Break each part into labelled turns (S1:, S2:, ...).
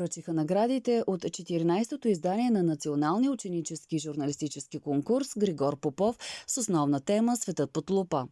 S1: връчиха наградите от 14-то издание на Националния ученически журналистически конкурс „Григор Попов“ с основна тема „Светът под лупа“.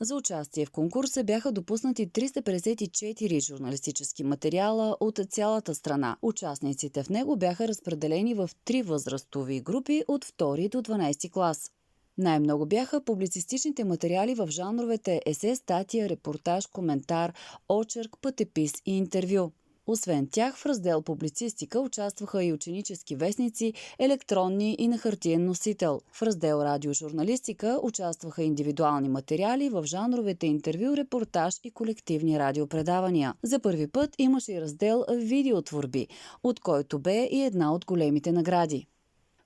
S1: За участие в конкурса бяха допуснати 354 журналистически материала от цялата страна. Участниците в него бяха разпределени в 3 възрастови групи от 2 до 12 клас. Най-много бяха публицистичните материали в жанровете есе, статия, репортаж, коментар, очерк, пътепис и интервю. Освен тях, в раздел публицистика участваха и ученически вестници, електронни и на хартиен носител. В раздел радиожурналистика участваха индивидуални материали в жанровете интервю, репортаж и колективни радиопредавания. За първи път имаше и раздел видеотворби, от който бе и една от големите награди.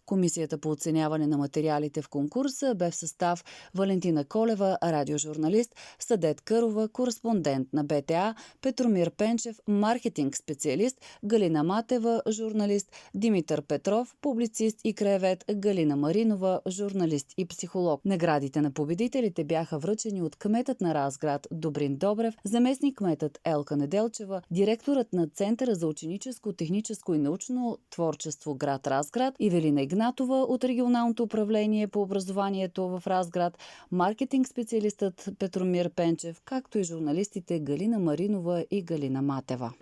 S1: Комисията по оценяване на материалите в конкурса бе в състав Валентина Колева, радиожурналист, Съдет Кърова, кореспондент на БТА, Петромир Пенчев, маркетинг специалист, Галина Матева, журналист, Димитър Петров, публицист и краевед, Галина Маринова, журналист и психолог. Наградите на победителите бяха връчени от кметът на Разград Добрин Добрев, заместник-кметът Елка Неделчева, директорът на Центъра за ученическо, техническо и научно творчество град Разград Ивелина Игнатова от регионалното управление по образованието в Разград, маркетинг специалистът Петромир Пенчев, както и журналистите Галина Маринова и Галина Матева.